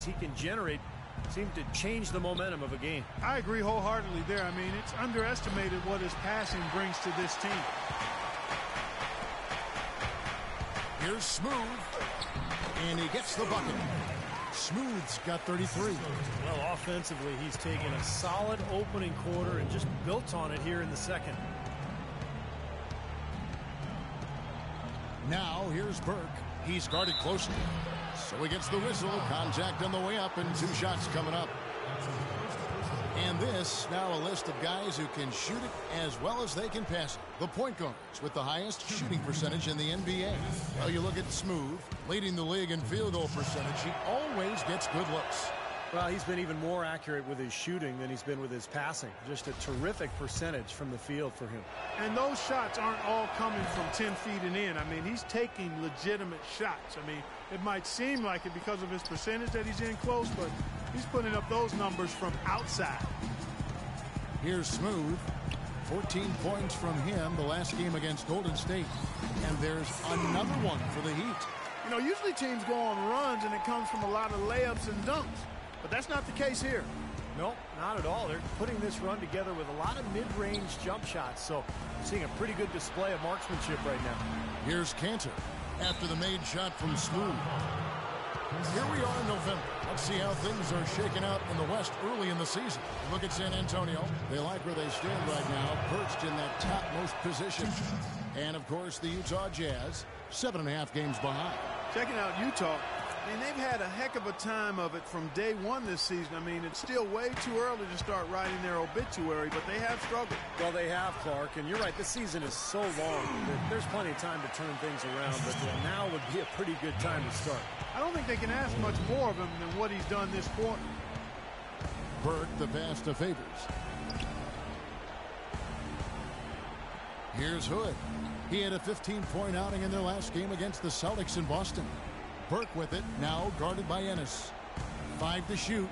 he can generate seem to change the momentum of a game. I agree wholeheartedly there. I mean, it's underestimated what his passing brings to this team. Here's Smooth, and he gets the bucket. Smooth's got 33. Well, offensively, he's taken a solid opening quarter and just built on it here in the second. Now, here's Burke. He's guarded closely. So he gets the whistle. Contact on the way up, and 2 shots coming up. And this, now a list of guys who can shoot it as well as they can pass it. The point guards with the highest shooting percentage in the NBA. Well, you look at Smooth, leading the league in field goal percentage. He always gets good looks. Well, he's been even more accurate with his shooting than he's been with his passing. Just a terrific percentage from the field for him. And those shots aren't all coming from 10 feet and in. I mean, he's taking legitimate shots. I mean, it might seem like it because of his percentage that he's in close, but he's putting up those numbers from outside. Here's Smooth. 14 points from him the last game against Golden State. And there's another one for the Heat. You know, usually teams go on runs and it comes from a lot of layups and dunks. But that's not the case here. No, not at all. They're putting this run together with a lot of mid-range jump shots. So seeing a pretty good display of marksmanship right now. Here's Cantor after the made shot from Smooth. Here we are in November. Let's see how things are shaking out in the West early in the season. Look at San Antonio. They like where they stand right now, perched in that topmost position. And, of course, the Utah Jazz, 7.5 games behind. Checking out Utah. I mean, they've had a heck of a time of it from day one this season. I mean, it's still way too early to start writing their obituary, but they have struggled. Well, they have, Clark, and you're right. This season is so long that there's plenty of time to turn things around, but now would be a pretty good time to start. I don't think they can ask much more of him than what he's done this quarter. Burke, the pass to Favors. Here's Hood. He had a 15-point outing in their last game against the Celtics in Boston. Burke with it, now guarded by Ennis. 5 to shoot.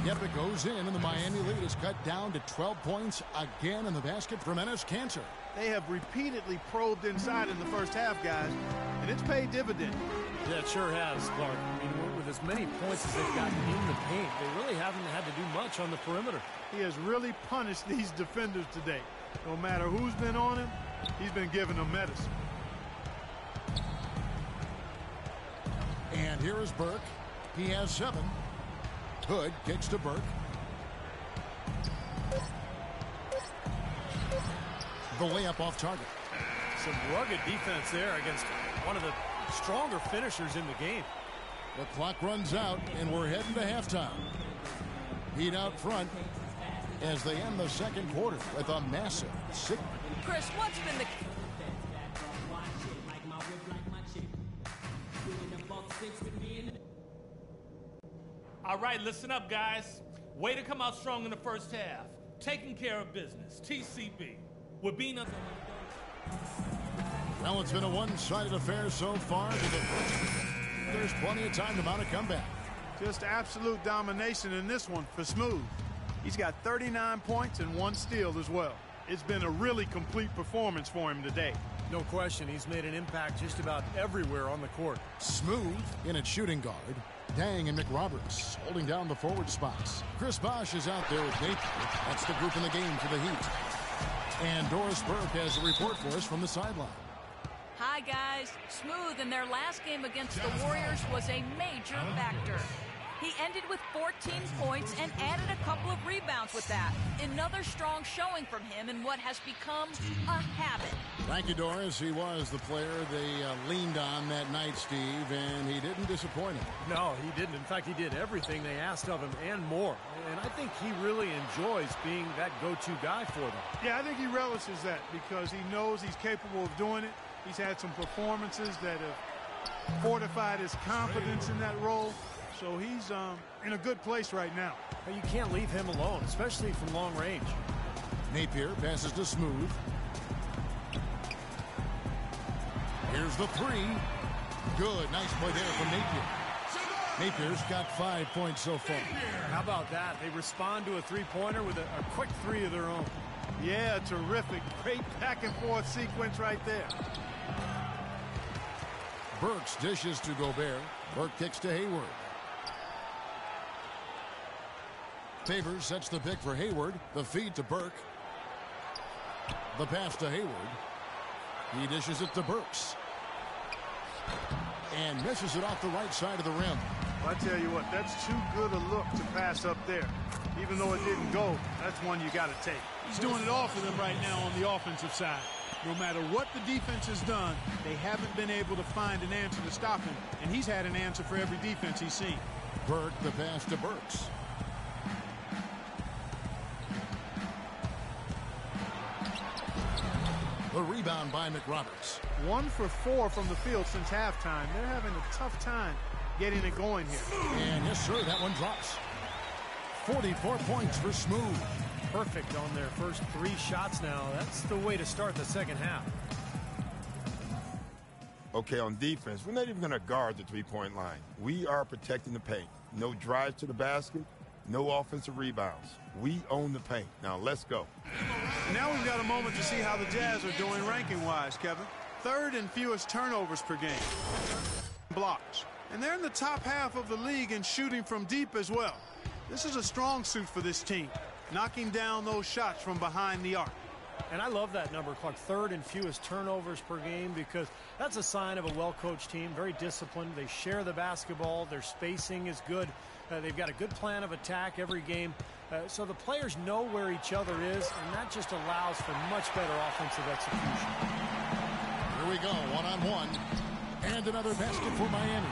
Yep, it goes in, and the Miami lead is cut down to 12 points again in the basket from Ennis Cantor. They have repeatedly probed inside in the first half, guys, and it's paid dividends. Yeah, it sure has, Clark. I mean, with as many points as they've gotten in the paint, they really haven't had to do much on the perimeter. He has really punished these defenders today. No matter who's been on him, he's been giving them medicine. And here is Burke. He has 7. Hood kicks to Burke. The layup off target. Some rugged defense there against one of the stronger finishers in the game. The clock runs out, and we're heading to halftime. Heat out front as they end the second quarter with a massive 6. Chris, what's been the... All right, listen up, guys. Way to come out strong in the first half. Taking care of business. TCB. We're being... Well, it's been a one-sided affair so far. There's plenty of time to mount a comeback. Just absolute domination in this one for Smooth. He's got 39 points and 1 steal as well. It's been a really complete performance for him today. No question, he's made an impact just about everywhere on the court. Smooth in at shooting guard. Dang and McRoberts holding down the forward spots. Chris Bosh is out there with Napier. That's the group in the game for the Heat. And Doris Burke has a report for us from the sideline. Hi, guys. Smooth in their last game against the Warriors was a major factor. He ended with 14 points and added a couple of rebounds with that. Another strong showing from him in what has become a habit. Thank you, Doris. He was the player they leaned on that night, Steve, and he didn't disappoint him. No, he didn't. In fact, he did everything they asked of him and more. And I think he really enjoys being that go-to guy for them. Yeah, I think he relishes that because he knows he's capable of doing it. He's had some performances that have fortified his confidence in that role. So he's in a good place right now. But you can't leave him alone, especially from long range. Napier passes to Smooth. Here's the 3. Good. Nice play there from Napier. Napier's got 5 points so far. How about that? They respond to a three-pointer with a quick 3 of their own. Yeah, terrific. Great back-and-forth sequence right there. Burks dishes to Gobert. Burke kicks to Hayward. Favors sets the pick for Hayward. The feed to Burke. The pass to Hayward. He dishes it to Burks. And misses it off the right side of the rim. I tell you what, that's too good a look to pass up there. Even though it didn't go, that's one you got to take. He's doing it all for them right now on the offensive side. No matter what the defense has done, they haven't been able to find an answer to stop him. And he's had an answer for every defense he's seen. Burke, the pass to Burks. The rebound by McRoberts. 1 for 4 from the field since halftime. They're having a tough time getting it going here. And yes, sir, that one drops. 44 points for Smooth. Perfect on their first 3 shots now. That's the way to start the second half. Okay, on defense, we're not even going to guard the three-point line. We are protecting the paint. No drives to the basket, no offensive rebounds. We own the paint. Now, let's go. And now we've got a moment to see how the Jazz are doing ranking-wise, Kevin. 3rd in fewest turnovers per game. Blocks. And they're in the top half of the league in shooting from deep as well. This is a strong suit for this team, knocking down those shots from behind the arc. And I love that number, Clark. 3rd in fewest turnovers per game, because that's a sign of a well-coached team, very disciplined. They share the basketball. Their spacing is good. They've got a good plan of attack every game. So the players know where each other is, and that just allows for much better offensive execution. Here we go, one-on-one. And another basket for Miami.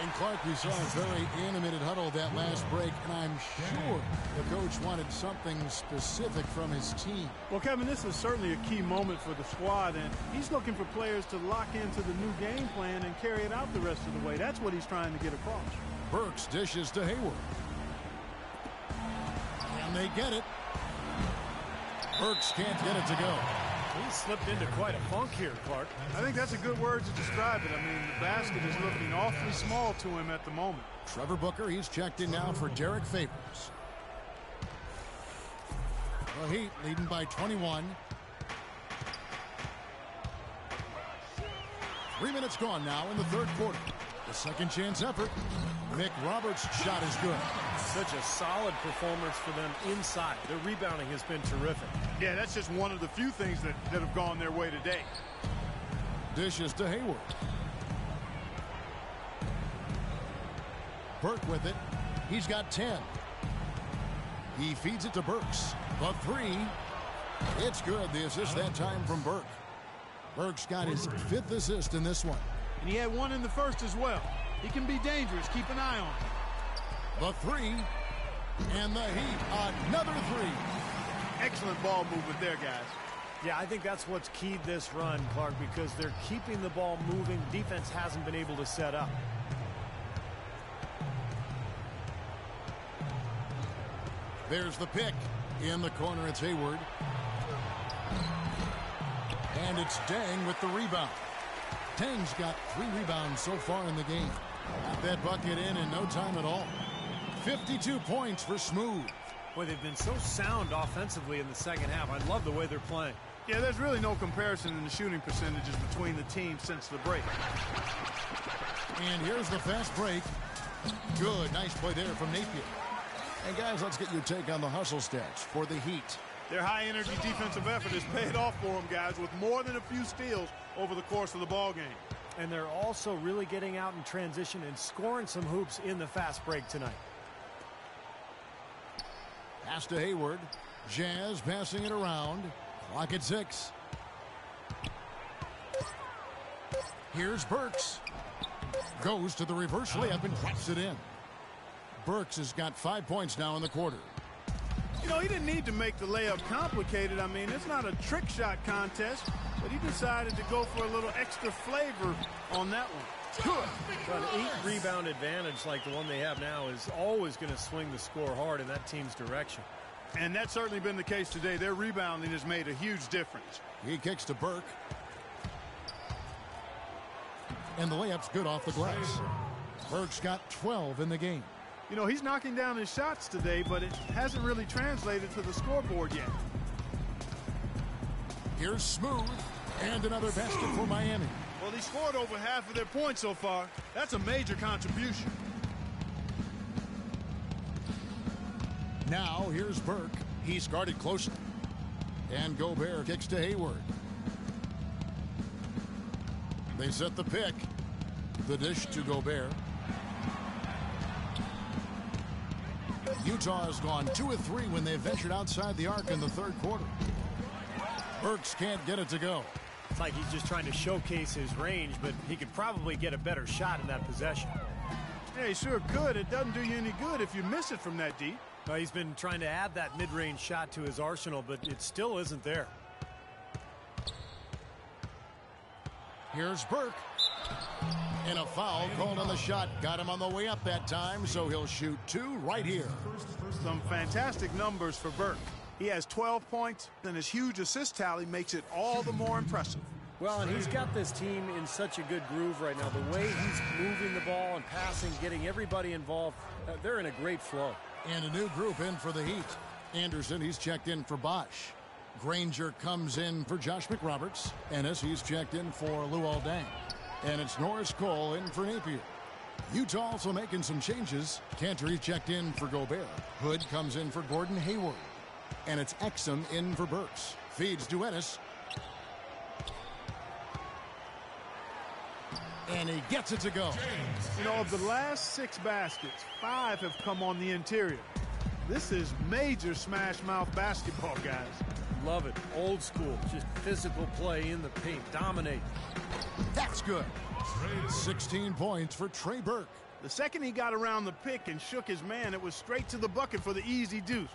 And Clark, we saw a very animated huddle that last break, and I'm sure the coach wanted something specific from his team. Well, Kevin, this is certainly a key moment for the squad, and he's looking for players to lock into the new game plan and carry it out the rest of the way. That's what he's trying to get across. Burks dishes to Hayward. And they get it. Burks can't get it to go. He slipped into quite a funk here, Clark. I think that's a good word to describe it. I mean, the basket is looking awfully small to him at the moment. Trevor Booker, he's checked in now for Derek Favors. The Heat leading by 21. 3 minutes gone now in the 3rd quarter. The second chance effort. McRoberts' shot is good. Such a solid performance for them inside. Their rebounding has been terrific. Yeah, that's just one of the few things that have gone their way today. Dishes to Hayward. Burke with it. He's got 10. He feeds it to Burks. The 3. It's good. The assist that time from Burke. Burke's got his 5th assist in this one. And he had 1 in the first as well. He can be dangerous. Keep an eye on him. The 3. And the Heat, another 3. Excellent ball movement there, guys. Yeah, I think that's what's keyed this run, Clark, because they're keeping the ball moving. Defense hasn't been able to set up. There's the pick. In the corner, it's Hayward. And it's Deng with the rebound. Deng's got 3 rebounds so far in the game. Got that bucket in no time at all. 52 points for Smooth. Boy, they've been so sound offensively in the second half. I love the way they're playing. Yeah, there's really no comparison in the shooting percentages between the teams since the break. And here's the fast break. Good, nice play there from Napier. And guys, let's get your take on the hustle stats for the Heat. Their high-energy defensive effort has paid off for them, guys, with more than a few steals over the course of the ball game. And they're also really getting out in transition and scoring some hoops in the fast break tonight. Pass to Hayward. Jazz passing it around. Clock at 6. Here's Burks. Goes to the reverse layup and drops it in. Burks has got 5 points now in the quarter. You know, he didn't need to make the layup complicated. I mean, it's not a trick shot contest, but he decided to go for a little extra flavor on that one. Good. But an 8-rebound advantage like the one they have now is always going to swing the score hard in that team's direction. And that's certainly been the case today. Their rebounding has made a huge difference. He kicks to Burke. And the layup's good off the glass. Burke's got 12 in the game. You know, he's knocking down his shots today, but it hasn't really translated to the scoreboard yet. Here's Smooth. And another basket for Miami. Well, he scored over half of their points so far. That's a major contribution. Now here's Burke. He's guarded closely. And Gobert kicks to Hayward. They set the pick. The dish to Gobert. Utah has gone 2 of 3 when they ventured outside the arc in the third quarter. Burks can't get it to go. It's like he's just trying to showcase his range, but he could probably get a better shot in that possession. Yeah, he sure could. It doesn't do you any good if you miss it from that deep. Well, he's been trying to add that mid-range shot to his arsenal, but it still isn't there. Here's Burke. And a foul called on the shot. Got him on the way up that time, so he'll shoot 2 right here. Some fantastic numbers for Burke. He has 12 points, and his huge assist tally makes it all the more impressive. Well, and he's got this team in such a good groove right now. The way he's moving the ball and passing, getting everybody involved, they're in a great flow. And a new group in for the Heat. Anderson, he's checked in for Bosch. Granger comes in for Josh McRoberts. Ennis, he's checked in for Luol Deng. And it's Norris Cole in for Napier. Utah also making some changes. Cantor, he's checked in for Gobert. Hood comes in for Gordon Hayward. And it's Exum in for Burks. Feeds to Ennis. And he gets it to go. You know, of the last 6 baskets, 5 have come on the interior. This is major smash mouth basketball, guys. Love it. Old school. Just physical play in the paint. Dominate. That's good. 16 points for Trey Burke. The second he got around the pick and shook his man, it was straight to the bucket for the easy deuce.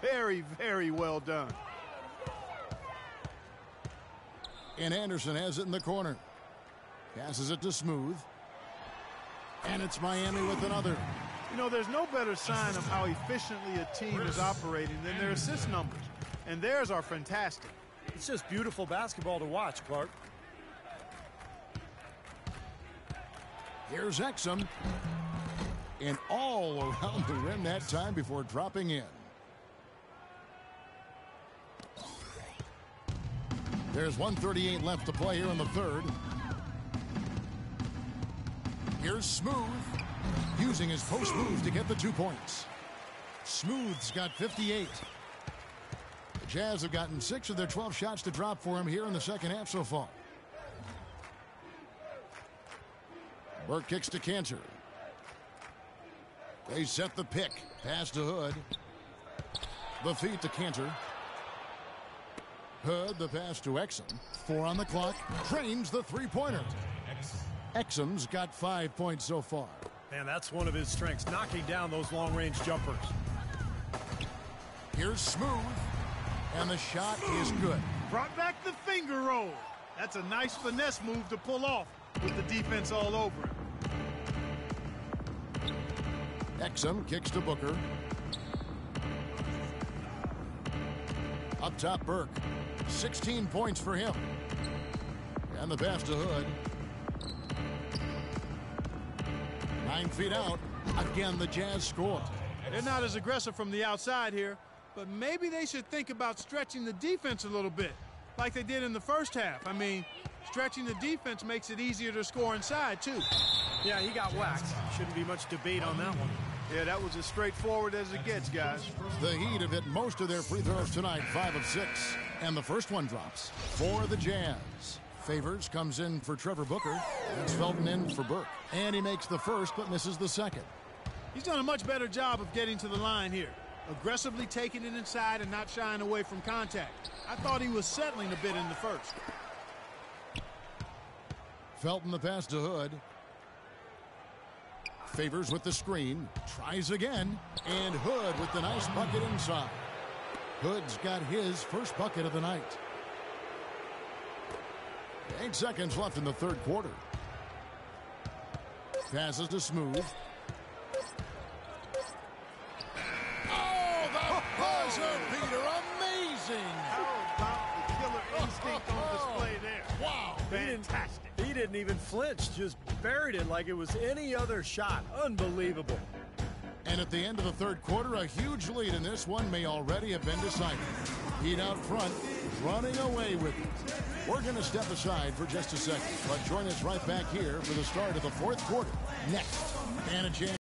Very, very well done. And Anderson has it in the corner. Passes it to Smooth. And it's Miami with another. You know, there's no better sign of how efficiently a team is operating than their assist numbers. And theirs are fantastic. It's just beautiful basketball to watch, Clark. Here's Exum. And all around the rim that time before dropping in. There's 1:38 left to play here in the third. Here's Smooth, using his post move to get the 2 points. Smooth's got 58. The Jazz have gotten 6 of their 12 shots to drop for him here in the second half so far. Burke kicks to Cantor. They set the pick. Pass to Hood. The feed to Cantor. Hood, the pass to Exum. 4 on the clock. Drains the three-pointer. Exum's got 5 points so far. Man, that's one of his strengths, knocking down those long-range jumpers. Here's Smooth. And the shot is good. Brought back the finger roll. That's a nice finesse move to pull off with the defense all over him. Exum kicks to Booker. Up top, Burke. 16 points for him. And the pass to Hood. 9 feet out. Again, the Jazz score. They're not as aggressive from the outside here, but maybe they should think about stretching the defense a little bit, like they did in the first half. I mean, stretching the defense makes it easier to score inside, too. Yeah, he got whacked. Shouldn't be much debate on that one. Yeah, that was as straightforward as it gets, guys. The Heat have hit most of their free throws tonight, 5 of 6. And the first one drops for the Jazz. Favors comes in for Trevor Booker. That's Felton in for Burke. And he makes the first, but misses the second. He's done a much better job of getting to the line here. Aggressively taking it inside and not shying away from contact. I thought he was settling a bit in the first. Felton the pass to Hood. Favors with the screen. Tries again. And Hood with the nice bucket inside. Hood's got his first bucket of the night. 8 seconds left in the third quarter. Passes to Smooth. Oh, the buzzer beater. Amazing. How about the killer instinct on display there? Wow. Fantastic. He didn't even flinch, just buried it like it was any other shot. Unbelievable. And at the end of the third quarter, a huge lead in this one may already have been decided. Heat out front, running away with it. We're going to step aside for just a second, but join us right back here for the start of the fourth quarter next. And a chance